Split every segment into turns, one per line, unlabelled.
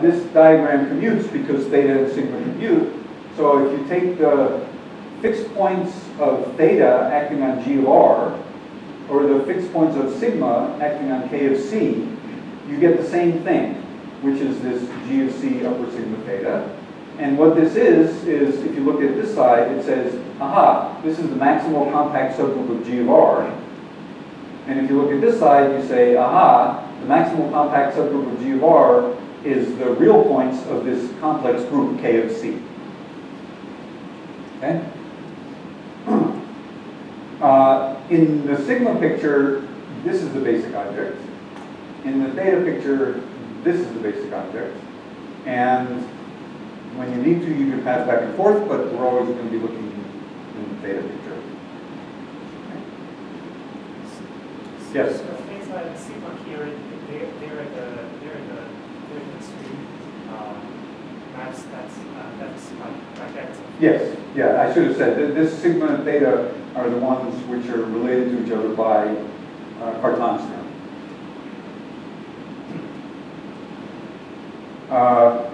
This diagram commutes because theta and sigma commute. So if you take the fixed points of theta acting on G of R, or the fixed points of sigma acting on K of C, you get the same thing, which is this G of C upper sigma theta. And what this is if you look at this side, it says, aha, this is the maximal compact subgroup of G of R. And if you look at this side, you say, aha, the maximal compact subgroup of G of R is the real points of this complex group, K of C. Okay? In the sigma picture, this is the basic object. In the theta picture, this is the basic object. And when you need to, you can pass back and forth, but we're always going to be looking in the theta picture. Okay. Yes?
So theta and sigma here, they're at the extreme. That's like that.
Yes, yeah, I should have said that this sigma and theta are the ones which are related to each other by Cartan's theorem. Oh,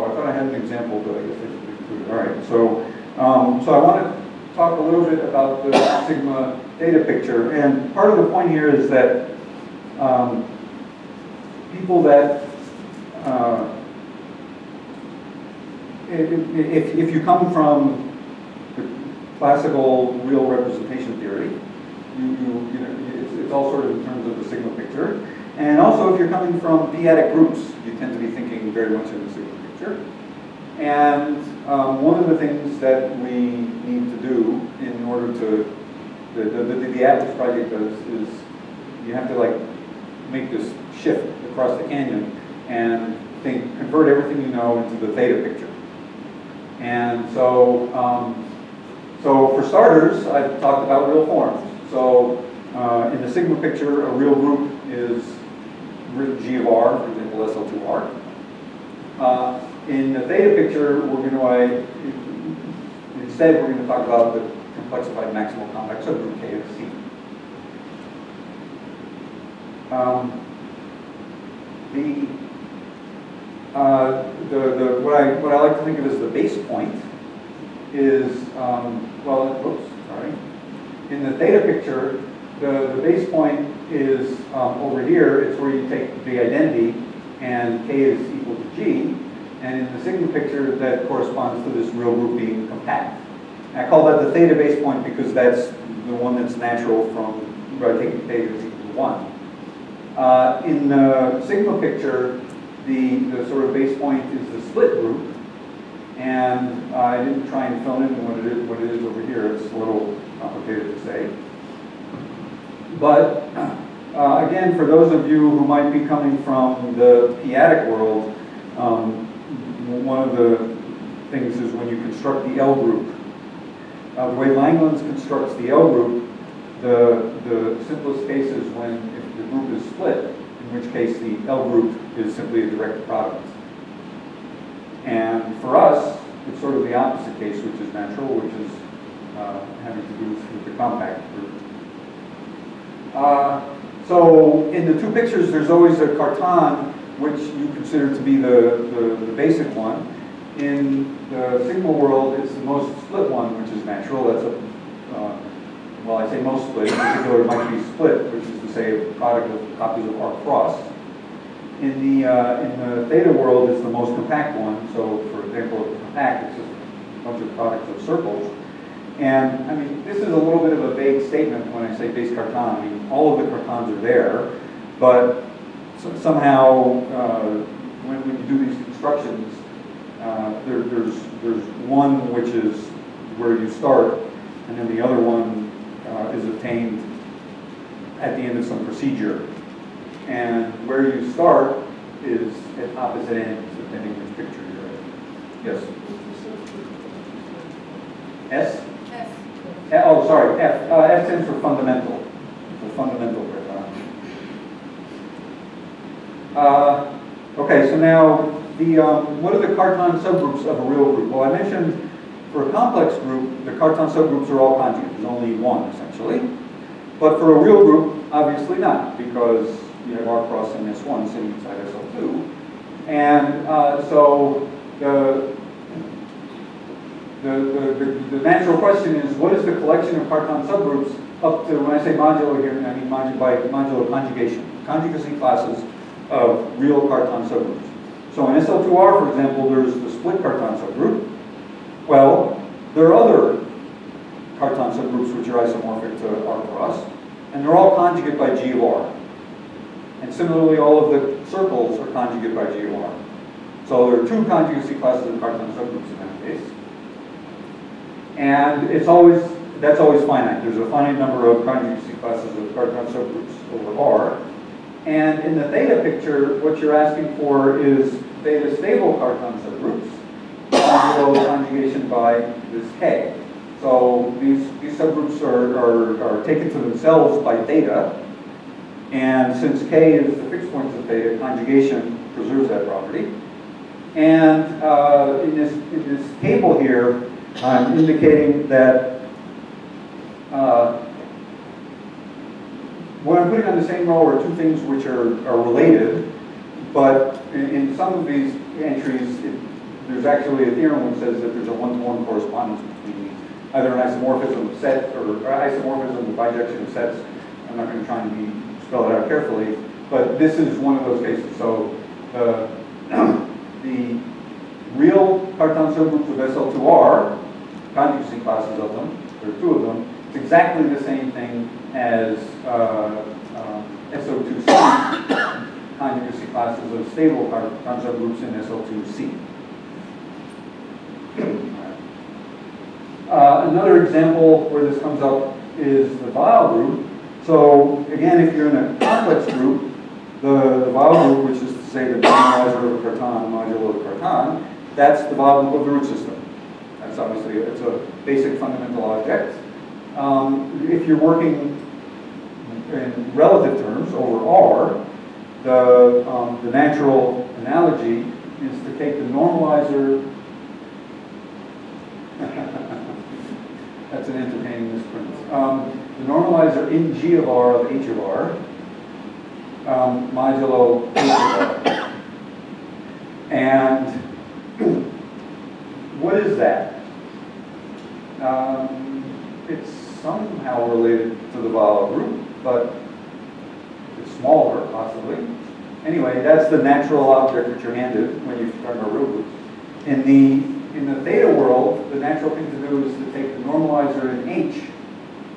I thought I had an example, but I guess I should include it. All right, so I want to talk a little bit about the sigma theta picture, and part of the point here is that people that if you come from the classical real representation theory, it's all sort of in terms of the sigma picture. And also, if you're coming from p-adic groups, you tend to be thinking very much in the sigma picture. And one of the things that we need to do in order to, the Atlas project does is you have to like make this shift across the canyon and convert everything you know into the theta picture. And so, so for starters, I've talked about real forms. So in the sigma picture, a real group is G of R, for example, SL2R. In the theta picture, we're going to, instead we're going to talk about the complexified maximal compact subgroup K of C. What I like to think of as the base point is, in the theta picture, the base point is over here. It's where you take the identity, and K is equal to G. And in the sigma picture, that corresponds to this real group being compact. And I call that the theta base point because that's the one that's natural from where I take theta is equal to 1. In the sigma picture, the sort of base point is the split group, and I didn't try and fill in what it is over here. It's a little complicated to say. But again, for those of you who might be coming from the p-adic world, one of the things is when you construct the L group. The way Langlands constructs the L group, the simplest case is when if the group is split, in which case the L group is simply a direct product. And for us, it's sort of the opposite case, which is natural, which is having to do with the compact group. So in the two pictures, there's always a Cartan, which you consider to be the basic one. In the sigma world, it's the most split one, which is natural. That's well, I say most split. In particular, it might be split, which is to say a product of copies of R cross. In the theta world, it's the most compact one. So, for example, if compact, it's just a bunch of products of circles. And I mean, this is a little bit of a vague statement when I say base Cartan. I mean, all of the Cartans are there, but somehow when you do these constructions, there's one which is where you start, and then the other one is obtained at the end of some procedure. And where you start is at opposite ends, depending which picture you're in. Yes? S?
F.
Oh, sorry, F. F stands for fundamental. It's a fundamental Cartan. Okay, so now what are the Cartan subgroups of a real group? Well, I mentioned for a complex group, the Cartan subgroups are all conjugate. There's only one, essentially. But for a real group, obviously not, because you have R cross and S1 sitting inside SL2. And so the natural question is, what is the collection of Cartan subgroups up to, when I say modulo here, I mean by modulo conjugation, conjugacy classes of real Cartan subgroups. So in SL2R, for example, there's the split Cartan subgroup. Well, there are other Cartan subgroups which are isomorphic to R cross, and they're all conjugate by G of R. And similarly, all of the circles are conjugate by G of R. So there are two conjugacy classes of Cartan subgroups in that case. And that's always finite. There's a finite number of conjugacy classes of Cartan subgroups over R. And in the theta picture, what you're asking for is theta stable Cartan subgroups, modulo conjugation by this K. So these subgroups are taken to themselves by theta. And since K is the fixed points of theta, conjugation preserves that property. And in this table here, I'm indicating that what I'm putting on the same row are two things which are related, but in some of these entries, there's actually a theorem which says that there's a one-to-one correspondence between either an isomorphism of set or isomorphism of bijection of sets. I'm not going to try and spell it out carefully, but this is one of those cases. So the real Cartan subgroups of SL2R, conjugacy classes of them, there are two of them, it's exactly the same thing as SO2C, conjugacy classes of stable Cartan subgroups in SL2C. Another example where this comes up is the Weil group. So again, if you're in a complex group, the Weil group, which is to say the normalizer of a Cartan modulo of Cartan, that's the Weil group of the root system. That's obviously, it's a basic fundamental object. If you're working in relative terms over R, the natural analogy is to take the normalizer. That's an entertaining misprint. The normalizer in G of R of H of R, modulo H of R. And what is that? It's somehow related to the Weil group, but it's smaller, possibly. Anyway, that's the natural object that you're handed when you talk about real groups. In the theta world, the natural thing to do is to take the normalizer in H,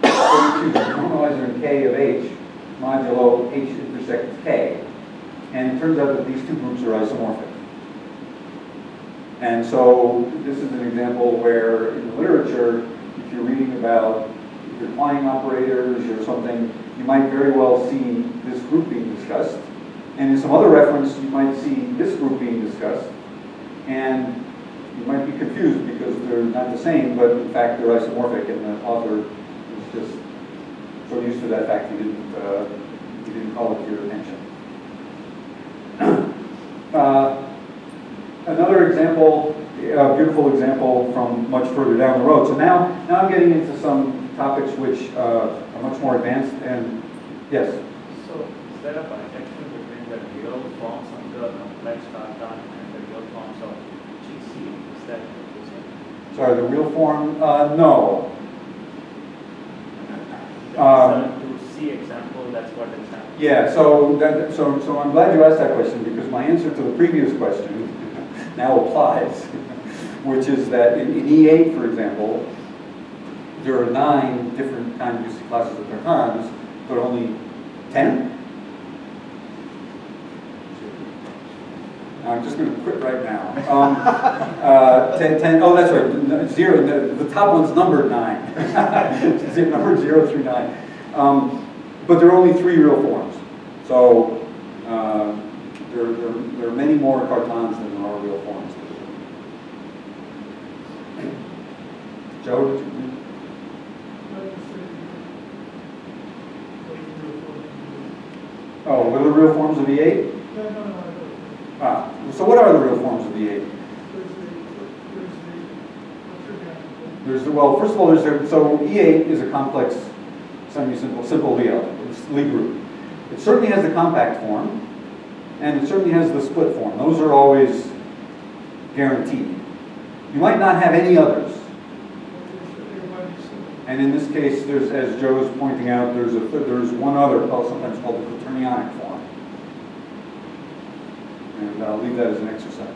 the normalizer in K of H, modulo H intersects K. And it turns out that these two groups are isomorphic. And so this is an example where in the literature, if you're reading about declining operators or something, you might very well see this group being discussed. And in some other reference, you might see this group being discussed. And you might be confused because they're not the same, but in fact they're isomorphic, and the author is just so used to that fact he didn't call it to your attention. Another example, a beautiful example from much further down the road. So now I'm getting into some topics which are much more advanced, and yes?
So is there a bijection between the real forms of the complex Cartan and the real forms of GC? Is that what you're saying?
Sorry, the real form? No.
To see example, that's what is happening.
Yeah, so I'm glad you asked that question, because my answer to the previous question now applies, which is that in E8, for example, there are 9 different conjugacy classes of Cartans, but only 10? I'm just going to quit right now. 10, oh, that's right, 0, the top one's numbered 9. Numbered 0 through 9. But there are only 3 real forms. So there are many more Cartans than there are real forms. Joe, did you? Oh, what are the real forms of E8? Ah, so what are the real forms of E8? Well, first of all, so E8 is a complex, semi-simple, simple Lie. It's Lie group. It certainly has the compact form, and it certainly has the split form. Those are always guaranteed. You might not have any others. And in this case, there's, as Joe is pointing out, there's one other, sometimes called the quaternionic form. And I'll leave that as an exercise.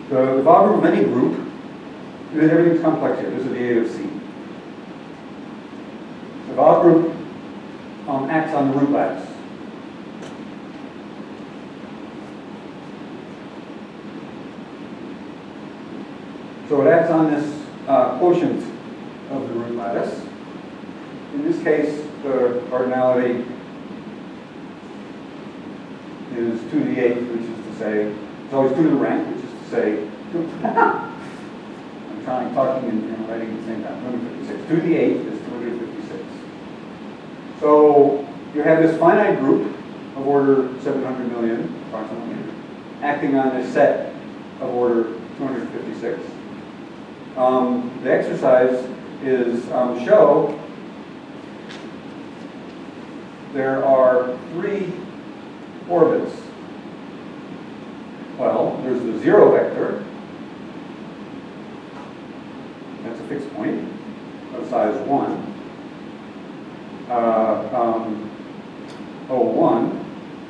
The Vogt group of any group, everything's complex here. This is the A of C. The Vogt group acts on the root lattice. So it acts on this quotient of the root lattice. In this case, the cardinality is 2 to the 8th, which is to say, it's always 2 to the rank, which is to say, I'm talking and writing at the same time, 256. 2 to the 8th is 256. So you have this finite group of order 700 million, approximately, acting on this set of order 256. The exercise is show there are 3 orbits. Well, there's the 0 vector. That's a fixed point of size 1. 01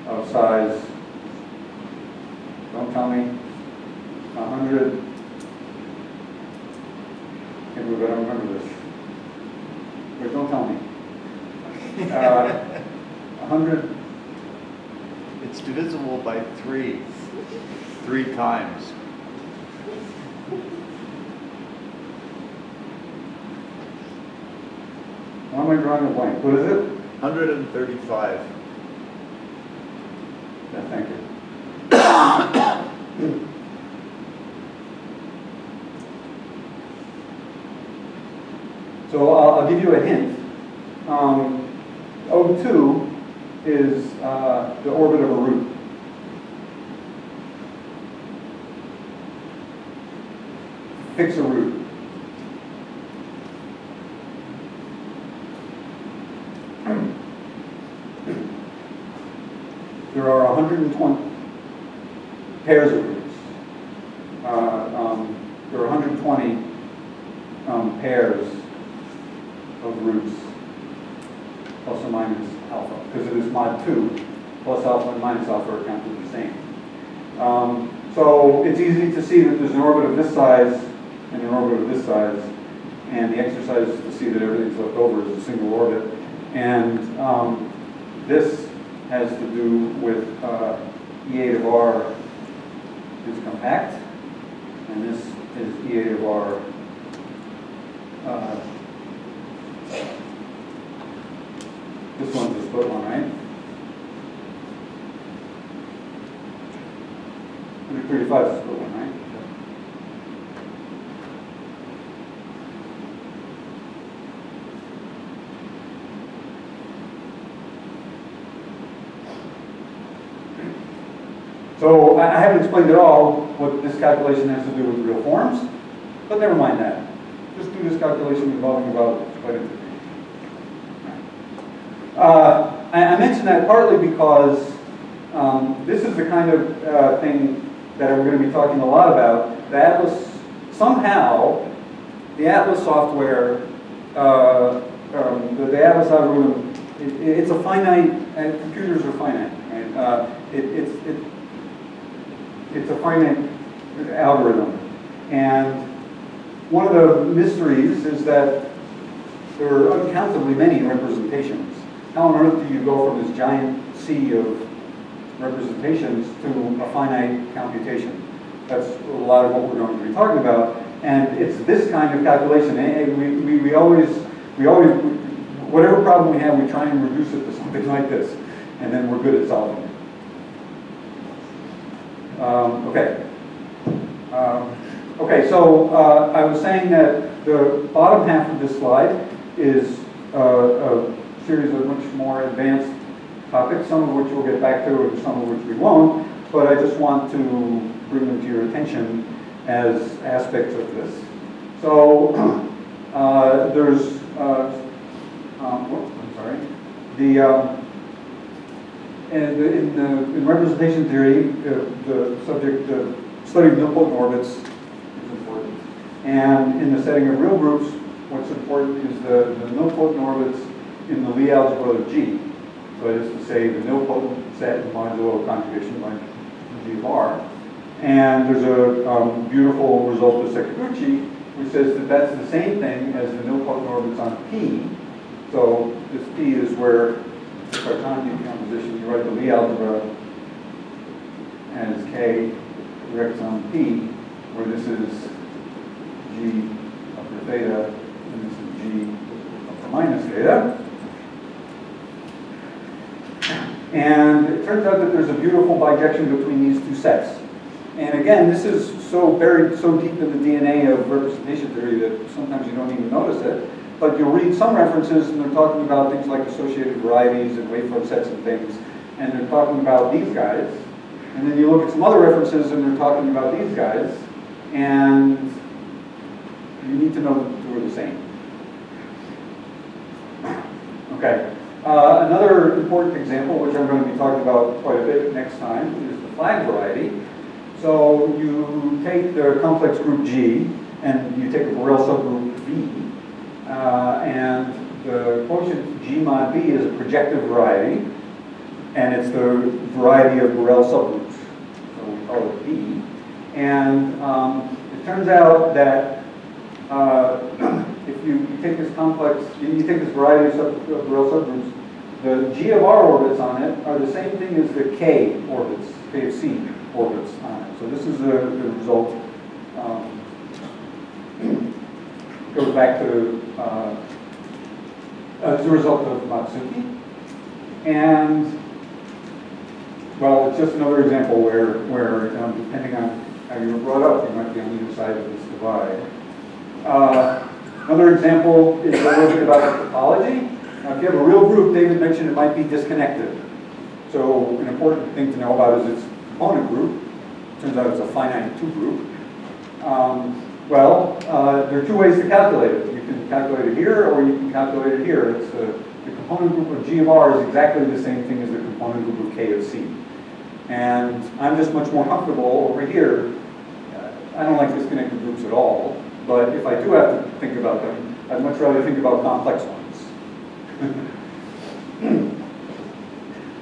of size, don't tell me, 100. I don't remember this. Wait, don't tell me. 100.
It's divisible by 3 times.
Why am I drawing a blank? What is it?
135.
Yeah, thank you. So I'll give you a hint. O2 is the orbit of a root. Fix a root. There are 120 pairs of roots. There are 120 pairs of roots, plus or minus alpha, because it is mod 2, plus alpha and minus alpha are counted the same. So it's easy to see that there's an orbit of this size and an orbit of this size, and the exercise is to see that everything's left over is a single orbit. And this has to do with E8 of R is compact, and this is E8 of R this one's a split one, right? 135 is a split one, right? So I haven't explained at all what this calculation has to do with real forms, but never mind that. Just do this calculation involving about quite a bit. I mentioned that partly because this is the kind of thing that we're going to be talking a lot about. The Atlas, somehow, the Atlas software, the Atlas algorithm, it's a finite, and computers are finite. Right? It's a finite algorithm. And one of the mysteries is that there are uncountably many representations. How on earth do you go from this giant sea of representations to a finite computation? That's a lot of what we're going to be talking about. And it's this kind of calculation. We always, whatever problem we have, we try and reduce it to something like this. and then we're good at solving it. Okay. Okay, so I was saying that the bottom half of this slide is a series of much more advanced topics, some of which we'll get back to and some of which we won't, but I just want to bring them to your attention as aspects of this. So there's, I'm sorry, in representation theory, the subject, the study of nilpotent orbits is important. And in the setting of real groups, what's important is the nilpotent orbits in the Lie algebra of G. So that is to say, the nilpotent set modulo conjugation by G of R. And there's a beautiful result of Sakaguchi, which says that that's the same thing as the nilpotent orbits on P. So this P is where the Cartesian composition, you write the Lie algebra as K directs on P, where this is G upper theta, and this is G upper minus theta. And it turns out that there's a beautiful bijection between these two sets. And again, this is so buried so deep in the DNA of representation theory that sometimes you don't even notice it. But you'll read some references and they're talking about things like associated varieties and wavefront sets and things. And they're talking about these guys. And then you look at some other references and they're talking about these guys. And you need to know that the two are the same. Okay. Another important example, which I'm going to be talking about quite a bit next time, is the flag variety. So you take the complex group G, and you take a Borel subgroup V, and the quotient G mod B is a projective variety, and it's the variety of Borel subgroups. So we call it B. And it turns out that if you take this complex, you take this variety of Borel subgroups, the G of R orbits on it are the same thing as the K orbits, K of C orbits on it. So this is the result. Goes back to as a result of Matsuki. And, well, it's just another example where depending on how you were brought up, you might be on either side of this divide. Another example is a little bit about topology. Now, if you have a real group, David mentioned it might be disconnected. So an important thing to know about is its component group. Turns out it's a finite two group. There are two ways to calculate it. You can calculate it here, or you can calculate it here. It's the component group of G of R is exactly the same thing as the component group of K of C. And I'm just much more comfortable over here. I don't like disconnected groups at all, but if I do have to think about them, I'd much rather think about complex ones.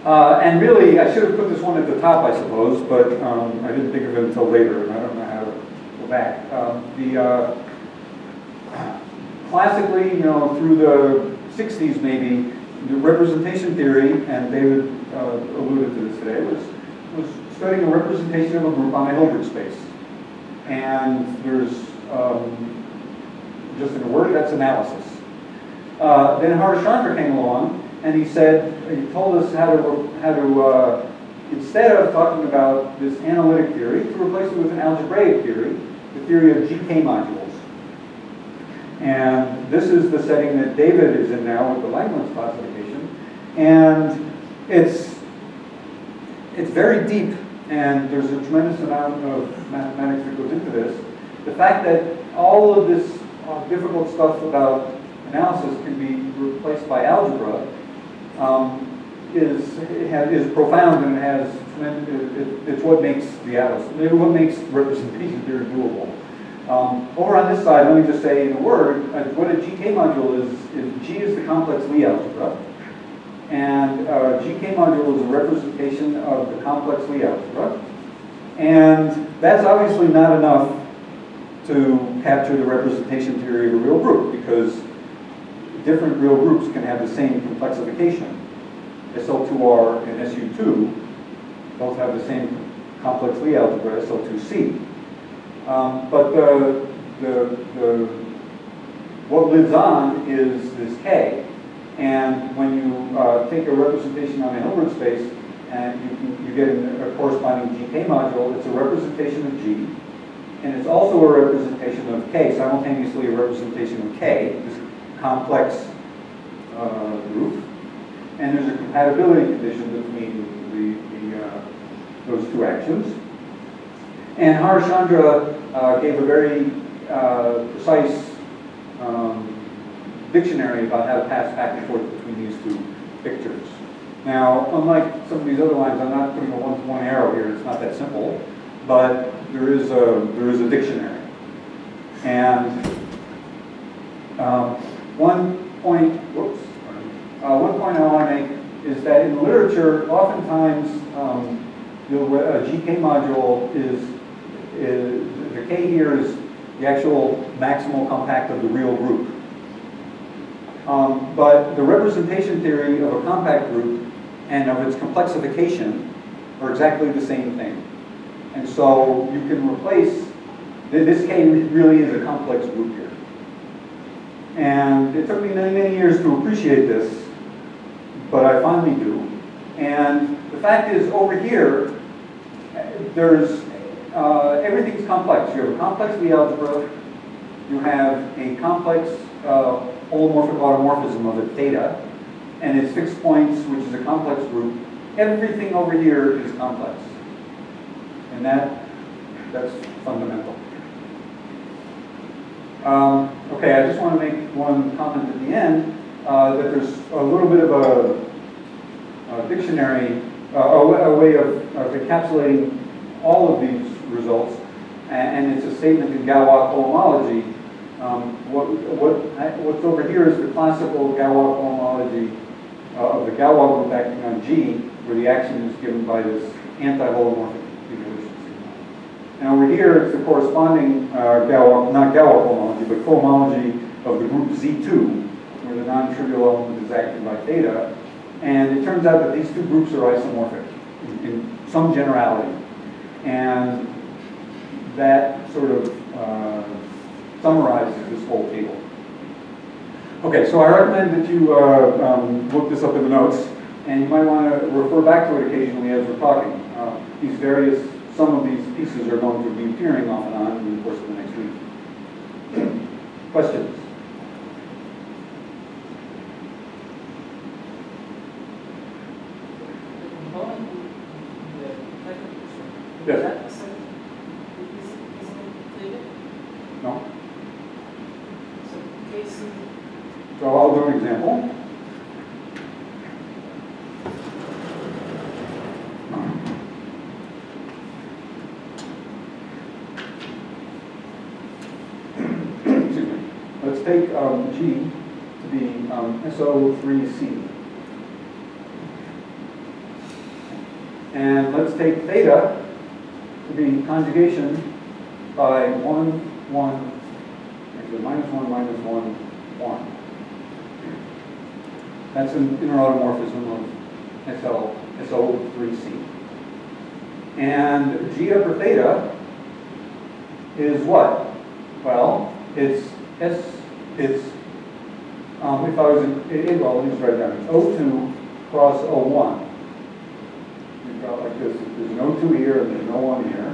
And really, I should have put this one at the top, I suppose, but I didn't think of it until later, and I don't know how to go back. Classically, through the 60s maybe, the representation theory, and David alluded to this today, was studying a representation of a group on a Hilbert space. And there's, just in a word, that's analysis. Then Harshchandra came along, and he told us how to instead of talking about this analytic theory, to replace it with an algebraic theory, the theory of GK modules. And this is the setting that David is in now with the Langlands classification. And it's very deep, and there's a tremendous amount of mathematics that goes into this. The fact that all of this difficult stuff about analysis can be replaced by algebra is profound, and it has it's what makes the atlas, maybe what makes representation theory doable. Over on this side, let me just say in a word, what a GK module is G is the complex Lie algebra, and GK module is a representation of the complex Lie algebra, and that's obviously not enough to capture the representation theory of a real group, because different real groups can have the same complexification. SL2R and SU2 both have the same complex Lie algebra, SL2C. But what lives on is this K, And when you take a representation on a Hilbert space, and you get a corresponding GK module, it's a representation of G, and it's also a representation of K, simultaneously a representation of K, this complex group. And there's a compatibility condition between those two actions. And Harishchandra gave a very precise dictionary about how to pass back and forth between these two pictures. Now, unlike some of these other lines, I'm not putting a one-to-one arrow here. It's not that simple, but there is a dictionary. And one point I want to make is that in literature, oftentimes a GK module is the K here is the actual maximal compact of the real group. But the representation theory of a compact group and of its complexification are exactly the same thing. And so you can replace, this K really is a complex group here. And it took me many, many years to appreciate this, but I finally do. And the fact is, over here, there's, everything's complex. You have a complex Lie algebra, you have a complex holomorphic automorphism of its data, and its fixed points, which is a complex group. Everything over here is complex. And that's fundamental. Okay, I just want to make one comment at the end, that there's a little bit of a dictionary, a way of encapsulating all of these results, and it's a statement in Galois cohomology. What's over here is the classical Galois cohomology of the Galois group acting on G, where the action is given by this anti-holomorphic evolution signal. And over here, it's the corresponding Galois, not Galois cohomology, but cohomology of the group Z2, where the non-trivial element is acting by theta. And it turns out that these two groups are isomorphic in some generality. And that sort of summarizes this whole table. Okay, so I recommend that you look this up in the notes, and you might want to refer back to it occasionally as we're talking. Some of these pieces are going to be appearing off and on in the course of the next week. Questions? Yes. No. So I'll do an example. Excuse me. Let's take G to be SO3C. And let's take theta to be conjugation by 1, 1, actually -1, -1, 1. That's an inner automorphism of SO3C. And G upper theta is what? Well, it's if I was in, well, let me just write it down. It's O2 cross O1. You've got like this. There's an O2 here and there's an O1 here.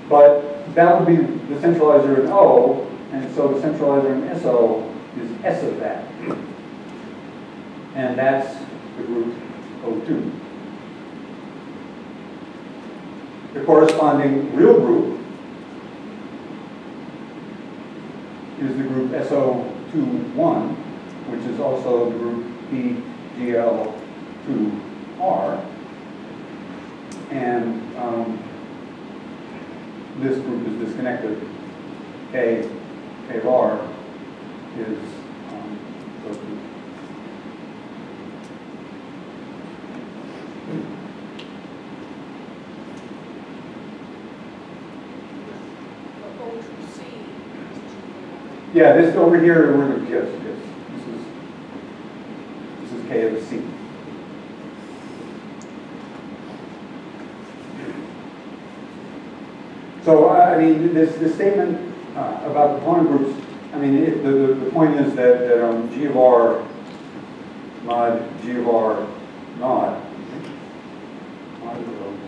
But that would be the centralizer in O, and so the centralizer in SO is S of that. And that's the group O2. The corresponding real group is the group SO21, which is also the group PGL2R. And this group is disconnected. K bar is those groups. Yeah, this over here, yes. This is K of the C. So, I mean, this statement about component groups, I mean, the point is that G of R mod G of R naught, mod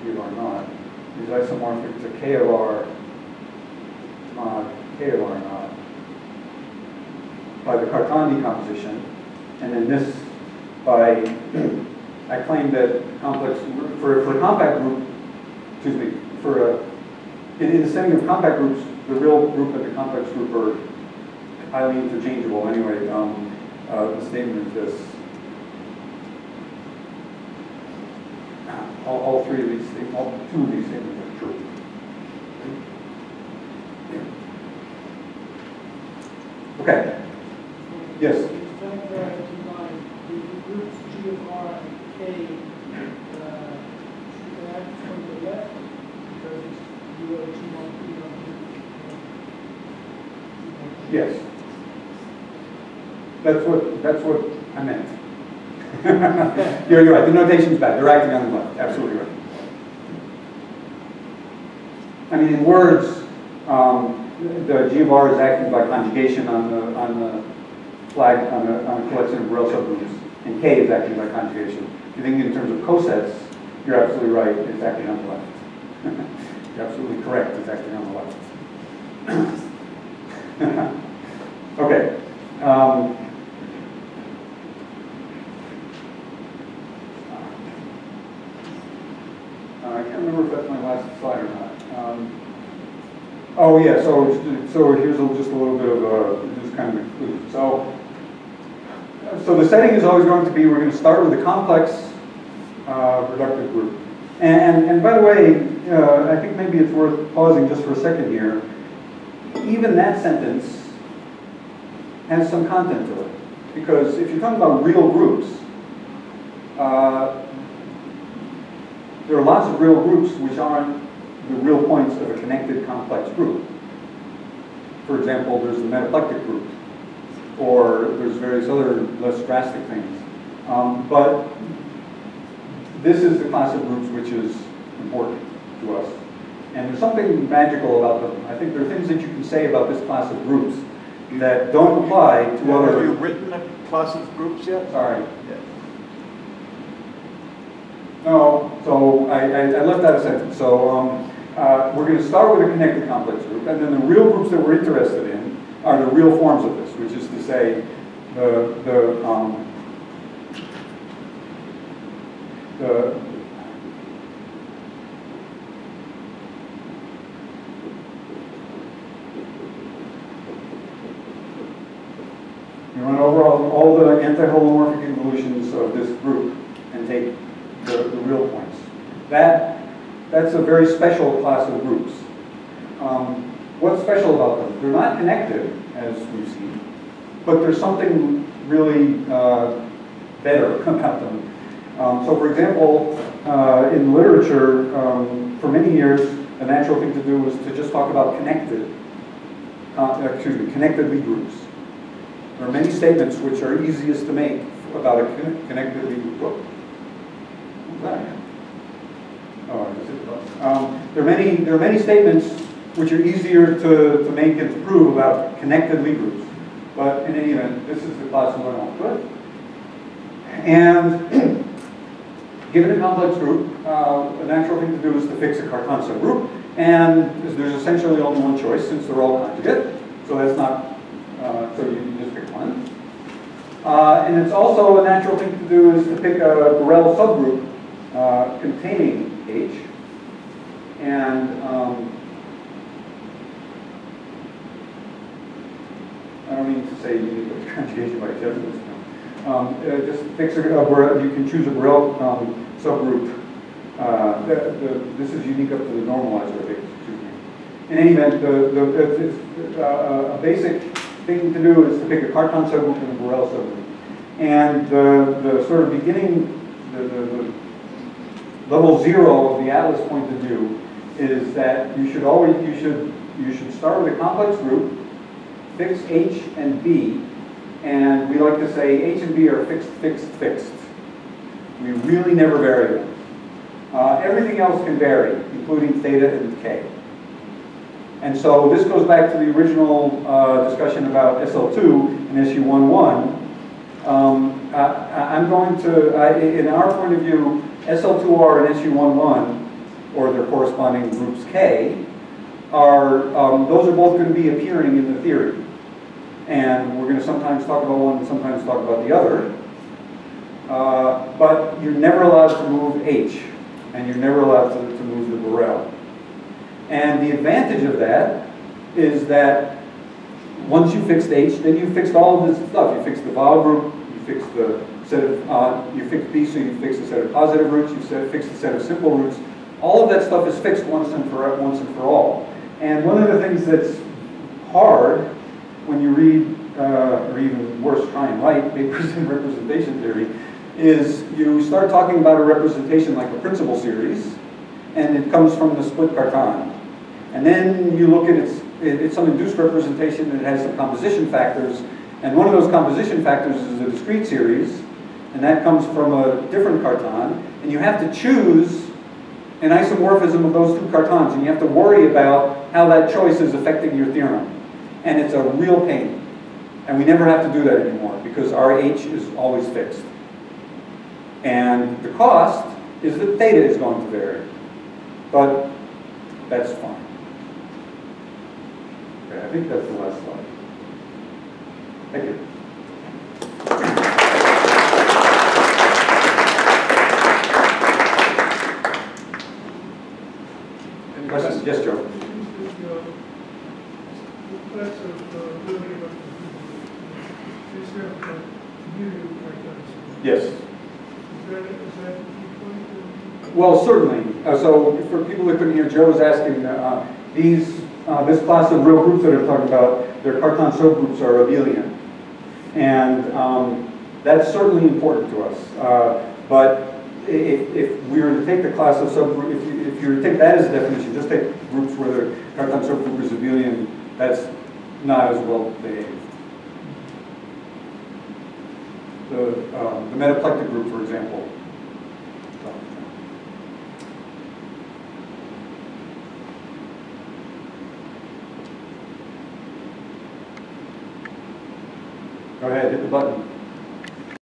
G of R naught, is isomorphic to K of R mod K of R naught by the Cartan decomposition, and then this by, I claim that complex, for a compact group, excuse me, in the setting of compact groups, the real group and the complex group are highly interchangeable anyway. The statement is this. All three of these, two of these statements are true. Okay. Yes?
The fact that the groups G of R and K should act from the left because it's U of G on P on P.
Yes. That's what I meant. You're right. The notation's bad. They're acting on the left. Absolutely right. I mean, in words, the G of R is acting by conjugation on the flag on a collection of Borel subgroups, and K is acting by conjugation. If you think in terms of cosets, you're absolutely right. It's acting on the left. You're absolutely correct. It's acting on the left. Okay. I can't remember if that's my last slide or not. Oh yeah, so here's just a little bit of just kind of a conclusion. So the setting is always going to be, we're going to start with a complex reductive group. And by the way, I think maybe it's worth pausing just for a second here. Even that sentence has some content to it. Because if you're talking about real groups, there are lots of real groups which aren't the real points of a connected complex group. For example, there's the metaplectic group, or there's various other less drastic things. But this is the class of groups which is important to us. And there's something magical about them. I think there are things that you can say about this class of groups that don't apply to other...
Have you written a class of groups yet?
Sorry.
Yeah.
No, so I left out a sentence. So we're going to start with a connected complex group, and then the real groups that we're interested in are the real forms of this, which is to say the you run over all the anti-holomorphic involutions of this group and take the real points. That's a very special class of groups. What's special about them? They're not connected, as we've seen, but there's something really better about them. So for example, in literature, for many years, a natural thing to do was to just talk about connected Lie groups. There are many statements which are easiest to make about a connected Lie group. What's that? Oh, there are many statements which are easier to make and to prove about connected Lie groups. But in any event, this is the class we're going to put. And given a complex group, a natural thing to do is to fix a Cartan subgroup. And there's essentially only one choice since they're all conjugate. So that's not, so you just pick one. And it's also a natural thing to do is to pick a Borel subgroup containing H. And I don't mean to say you need a conjugation by Jesuits. Just fix you can choose a Borel subgroup. This is unique up to the normalizer, I think. Excuse me. In any event, a basic thing to do is to pick a Cartan subgroup and a Borel subgroup. And the sort of beginning, the level 0 of the Atlas point of view is that you should start with a complex group, fix H and B, and we like to say H and B are fixed, fixed, fixed. We really never vary them. Everything else can vary, including theta and K. And so this goes back to the original discussion about SL2 and SU11. I'm going to, in our point of view, SL2R and SU11, or their corresponding groups K, are, those are both going to be appearing in the theory. And we're going to sometimes talk about one and sometimes talk about the other. But you're never allowed to move H, and you're never allowed to move the Borel. And the advantage of that is that once you fixed H, then you fixed all of this stuff. You fixed the vowel group, you fixed the set of, you fixed B, so you fixed the set of positive roots, you fixed the set of simple roots. All of that stuff is fixed once and for all. And one of the things that's hard when you read, or even worse, try and write papers in representation theory, is you start talking about a representation like a principal series, and it comes from the split Cartan. And then you look at it's some induced representation that has some composition factors, and one of those composition factors is a discrete series, and that comes from a different Cartan, and you have to choose an isomorphism of those two Cartans, and you have to worry about how that choice is affecting your theorem. And it's a real pain. And we never have to do that anymore, because our H is always fixed. And the cost is that theta is going to vary. But that's fine. Okay, I think that's the last slide. Thank you. Any questions? Yes, Joe. Yes. Well, certainly. So for people that couldn't hear, Joe was asking, this class of real groups that I'm talking about, their Cartan subgroups are abelian. And that's certainly important to us. But if we were to take the class of subgroup, if you were to take that as a definition, just take groups where the Cartan subgroup is abelian, that's not as well behaved. The metaplectic group, for example. Go ahead, hit the button.